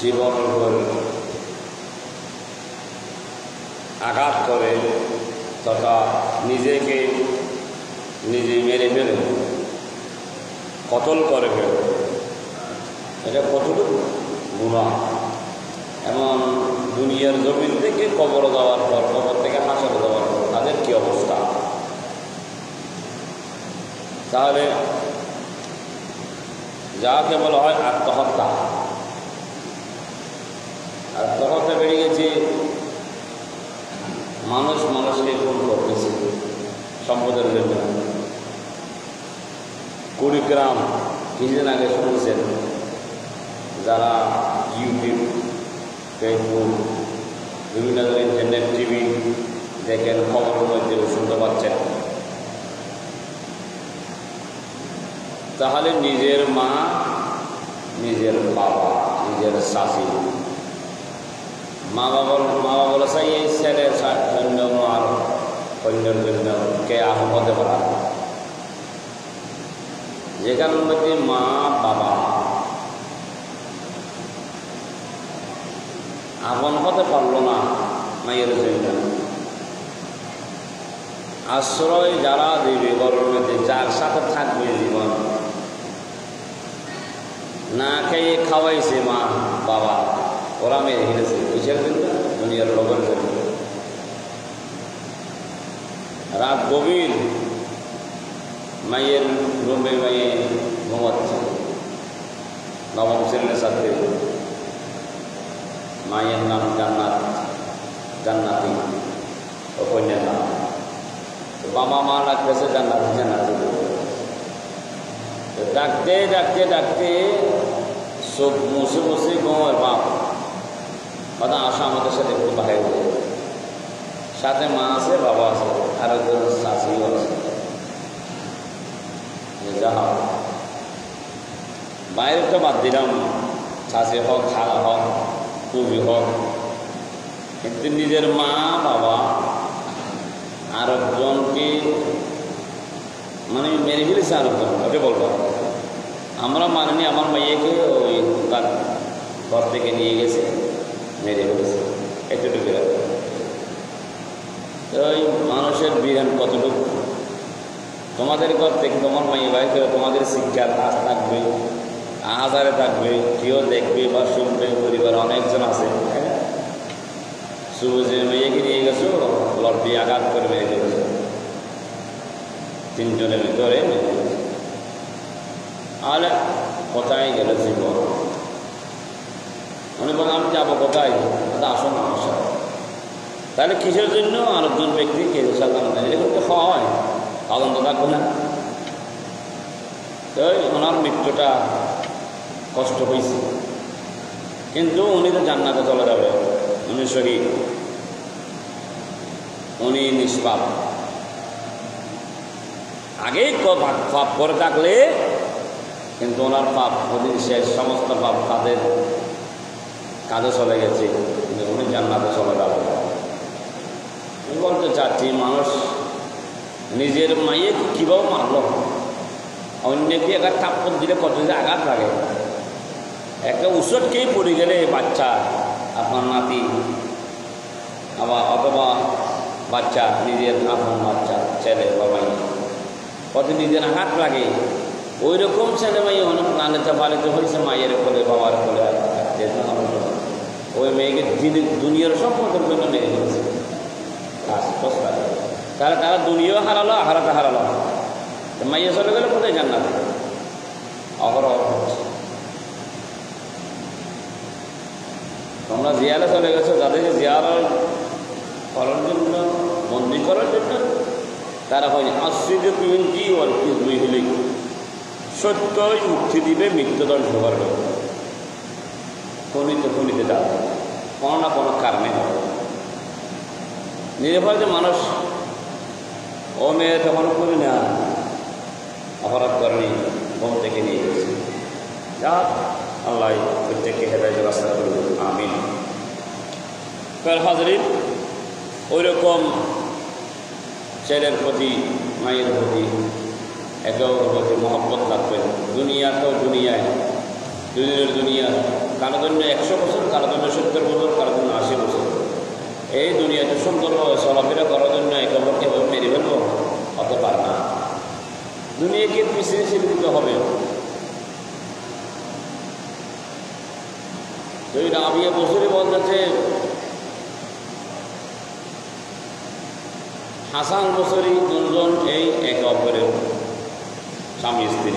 জীবনের উপর আঘাত করে তথা নিজেকে নিজে মেরে ফেলে, কতল করে ফেলে, এটা কতটুকু গুনাহ। এমন দুনিয়ার জমিন থেকে কবর দেওয়ার পর, কবর থেকে হাসর দেওয়ার পর তাদের কি অবস্থা? তাহলে যাকে বলা হয় আত্মহত্যা, আত্মহত্যা বেড়ে গেছে। মানুষ মানুষকে খুন করতেছে সম্পদের জন্য। কুড়িগ্রাম কিছুদিন আগে শুনেছেন, যারা ইউটিউব, ফেসবুক, বিভিন্ন ধরনের ইন্টারনেট, টিভি দেখেন, খবরের মধ্যে শুনতে পাচ্ছেন, তাহলে নিজের মা, নিজের বাবা, নিজের শাশি, মা বাবা বলে চাই এই ছেলে জন্য আর অন্যের জন্য কে আহত হতে পারে। যেখানের মধ্যে মা বাবা আপন হতে পারলো না মায়ের জন্য, আশ্রয় যারা দেবে ঘরের মধ্যে, যার সাথে থাকবে জীবন, না খেয়ে খাওয়াইছে মা বাবা, ওরা মেরে ফেলেছে কিসের জন্য? দুনিয়ার লোকের জন্য। রাত গভীর, মায়ের রুমে মায়ে ঘুমাচ্ছে, নবম শ্রেণীর ছাত্রী, মায়ের নাম জান্নাত, জান্নাতি ও কন্যার নাম। বাবা মা ডাকতেছে জান্নাতি, জান্নাতি। ডাকতে ডাকতে ডাকতে সব মুছে মুছে ঘুমের বাপ কথা, আসা আমাদের সাথে একটু বাইরে, সাথে মা আছে, বাবা আছে, আর একজন শাশিও আছে। যা হোক, বাইরেটা বাদ দিলাম, শাশি হোক, খালা হোক, খুবই হোক, কিন্তু নিজের মা বাবা আর একজনকে মানে মেরে ফেলেছে, আর একজন ওকে বলবো আমরা মানিনি, আমার মেয়েকে ওই তার ঘর থেকে নিয়ে গেছে, মেরে ফেলেছে, এতটুকু। ওই মানুষের বিধান কতটুকু? তোমাদের ঘর থেকে তোমার মেয়ে বাড়ি করে তোমাদের শিক্ষার আজ থাকবে, হাজারে থাকবে, কেউ দেখবে বা শুনবে, পরিবার অনেকজন আছে। সুবুজের মেয়েকে নিয়ে গেছো, লড়বি আঘাত করে মেরে ফেলেছে, তিনজনের ভিতরে। আর কোথায় গেল জীবন? উনি বলেন আমি যাবো কোথায়? আসো না, আসো। তাহলে কিসের জন্য আরেকজন ব্যক্তি কে সাধারণ এরকম তো হয়, তদন্ত থাকবে না। তো ওনার মৃত্যুটা কষ্ট হয়েছে, কিন্তু উনি তো জান্নাতে চলে যাবে, উনি শহীদ, উনি নিষ্পাপ। আগেই পাপ করে থাকলে কিন্তু ওনার পাপ ওদিন শেষ, সমস্ত পাপ তাদের কাজে চলে গেছে, কিন্তু উনি জান্নাতে চলে যাবে। বলতে চাচ্ছি, মানুষ নিজের মাইয়েকে কীভাবে মারল, অন্যকে একটা থাপ্পড় দিলে কত যে আঘাত লাগে। একটা উষটকেই পড়ে গেলে বাচ্চা, আপনার নাতি আবার অথবা বাচ্চা, নিজের আপন বাচ্চা, ছেলে বা মাইয়া, কত নিজের আঘাত লাগে। ওই রকম ছেলে মাইয়া অনেক লালিত পালিত হয়েছে মায়ের কোলে, বাবার কোলে, ওই মেয়েকে দুনিয়ার সম্পদের জন্য মেরে ফেলেছে। তাহলে তারা দুনিয়াও হারালো, আখেরাতে হারালো। মাইয়া চলে গেলে কোথায় জান্নাতে? অহরহ হচ্ছে। তোমরা জিয়ারে চলে গেছো, যাদেরকে জিয়ার করার জন্য, বন্দি করার জন্য, তারা হয়নি আশ্রিত কি ওর কিসবই হলে সত্যই মুক্তি দিবে, মৃত্যুদণ্ড করবে, খনিতে যাবে, কোনো না কোনো কারণে হবে। নিরপরাধ মানুষ ও মেয়ে তখন করি না, অপরাধ করেনি, ঘুম থেকে নিয়ে গেছে। যা আল্লাহ প্রত্যেককে হেদায়েতের রাস্তা করুন, আমিন। হাজরিন, ওই রকম ছেলের প্রতি, মায়ের প্রতি, একে অপরের প্রতি মহব্বত রাখবেন। দুনিয়া তো দুনিয়ায়, দুনিয়ার কারো জন্য 100 বছর, কারো জন্য 70 বছর, কারো জন্য 80 বছর। এই দুনিয়াতে সুন্দরভাবে চলাফেরা করার জন্য একে অপরকে মেরে ফেলবো, হতে পারে না। দুনিয়াকে পিছিয়ে ছেড়ে দিতে হবে। তো এই রাবিয়া বছরে বলতেছে হাসান বছরী দুজন এই একে অপরের স্বামী স্ত্রী।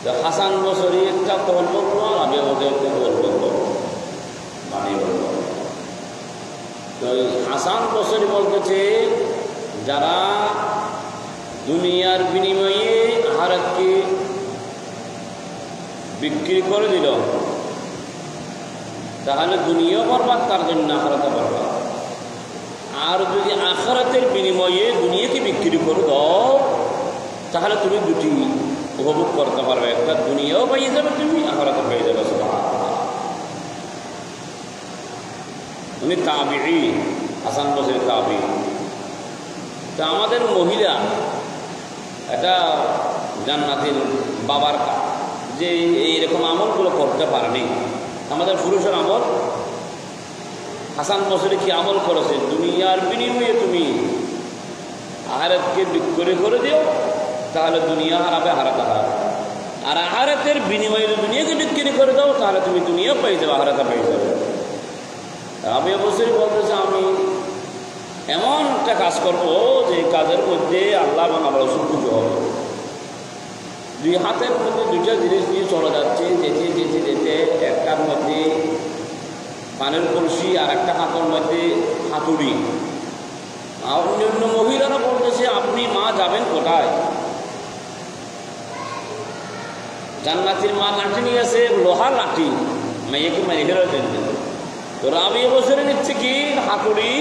তো হাসান বছরী একটা কল করলো, আর রাবিয়া বছরী একটা কল করলো, বানিয়ে বলল। তো হাসান বছরী বলতেছে যারা দুনিয়ার বিনিময়ে আখিরাতকে বিক্রি করে দিল, তাহলে দুনিয়া বরবাদ, তার জন্য আখিরাতও বরবাদ। আর যদি আখিরাতের বিনিময়ে দুনিয়াকে বিক্রি করে দাও, তাহলে তুমি দুটি উপভোগ করতে পারবে, একটা দুনিয়াও পেয়ে যাবে, তুমি আখিরাতও পেয়ে যাবে। উনি তাবিঈ, হাসান বসরি তাবিঈ। তা আমাদের মহিলা এটা জান্নাতের বাবার যে এইরকম আমলগুলো করতে পারেনি, আমাদের পুরুষের আমল। হাসান বসরি কি আমল করেছে? দুনিয়ার বিনিময়ে তুমি আখিরাতকে বিক্রি করে দিও, তাহলে দুনিয়া হারাবে, হারাতে হারাবে। আর আখিরাতের বিনিময়ে দুনিয়াকে বিক্রি করে দাও, তাহলে তুমি দুনিয়া পেয়ে যাবে, আখিরাত পেয়ে যাবে। রাবিয়া বছরী বলতেছে আমি এমন একটা কাজ করবো যে কাজের মধ্যে আল্লাহ এবং আমার রসুল খুশি হবে। দুই হাতের মধ্যে দুইটা জিনিস দিয়ে চলে যাচ্ছে, যেতে যেতে যেতে একটার মধ্যে পানের কলসি আর একটা হাতের মধ্যে হাতুড়ি। আর অন্য মহিলারা বলতেছে আপনি মা যাবেন কোথায়? জান্নাতের মা লাঠি নিয়ে আসে, লোহার লাঠি, মেয়েকে মেরে ফেরার জন্য। তো রাবিয়া বছরে নিচ্ছে কি হাতুড়ি,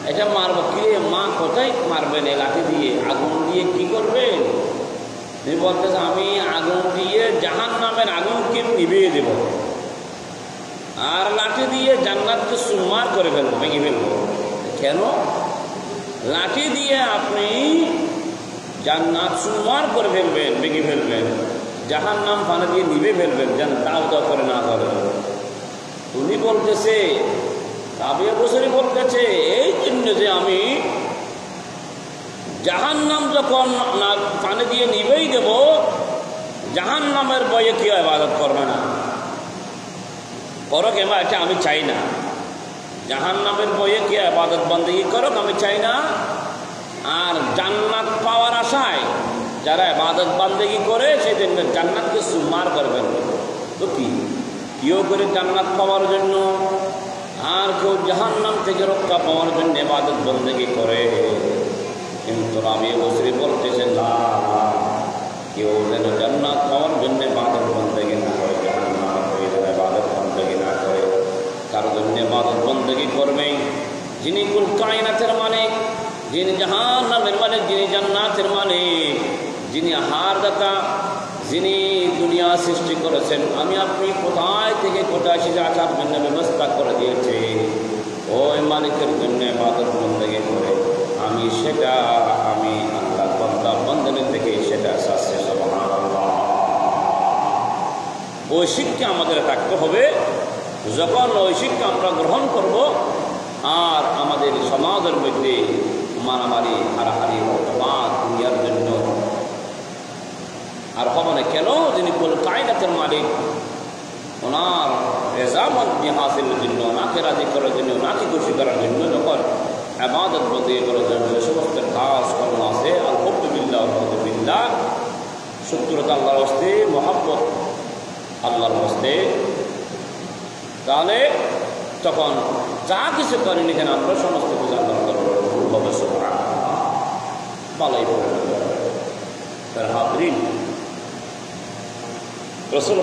এটা মারব কি? মা কোথায় মারবেন এই লাঠি দিয়ে? আগুন দিয়ে কি করবেন? তুমি বলতেছে আমি আগুন দিয়ে জাহান্নামের আগুনকে নিভিয়ে দেব, আর লাঠি দিয়ে জান্নাতকে সুরমার করে ফেলবো, ভেঙে ফেলবো। কেন? লাঠি দিয়ে আপনি জান্নাত সুরমার করে ফেলবেন, ভেঙে ফেলবেন, জাহান্নাম পানি দিয়ে নিভে ফেলবেন, যেন দাও দাও করে না করে। উনি বলতেছে, রাবিয়া বছরী বলতেছে এই জন্য যে আমি জাহান্নাম যখন না পানি দিয়ে নিবেই দেব, জাহান্নামের ভয়ে কেউ ইবাদত করবে না, করো কেমন এটা আমি চাই না। জাহান্নামের ভয়ে কেউ ইবাদত বন্দেগী করো আমি চাই না। আর জান্নাত পাওয়ার আশায় যারা ইবাদত বন্দেগী করে সেই জন্য জান্নাতকে সুরমার করবেন। তো কি কেউ করে জান্নাত পাওয়ার জন্য, আর কেউ জাহান্নাম থেকে রক্ষা পাওয়ার জন্য ইবাদত বন্দেগী করে। কিন্তু রাবিয়া বছরী বলতেছে না, কেউ যেন জান্নাত পাওয়ার জন্য ইবাদত বন্দেগী না করে, জাহান্নাম হয়ে যেন ইবাদত বন্দেগী না করে। কারো জন্য ইবাদত বন্দেগী করবে যিনি কুল কায়নাতের মালিক, যিনি জাহান্নামের মালিক, যিনি জান্নাতের মালিক, যিনি হারদাতা, যিনি দুনিয়া সৃষ্টি করেছেন। আমি আপনি কোথায় থেকে কোথায় এসে আসার জন্য ব্যবস্থা করে দিয়েছি, ওই মালিকের জন্য ইবাদত বন্দেগী করে আমি সেটা আমি আল্লাহ বান্দা বন্দনী থেকে সেটা শাস্তি। সুবহানাল্লাহ। ওই শিক্ষা আমাদের থাকতে হবে। যখন ওই শিক্ষা আমরা গ্রহণ করব, আর আমাদের সমাজের মধ্যে মারামারি, হারাহারি, অপবাদ দুনিয়ার জন্য আর হবে না। কেন? যিনি কুল কায়নাতের মালিক, ওনার রেজামন্দি হাসিলের জন্য, ওনাকে রাজি করার জন্য, ওনাকে খুশি করার জন্য যখন ইবাদত বন্দেগী করার জন্য যে সমস্ত কাজ কর্ম আছে, আলহামদুলিল্লাহ আলহামদুলিল্লাহ, সত্যতা আল্লাহর হস্তে, মহব্বত আল্লাহর হস্তে, তাহলে তখন যা কিছু করেনি কেন আমরা সমস্ত কিছু আল্লাহ হবে ভালোই পড়ে তার হাত ঋণ রসুল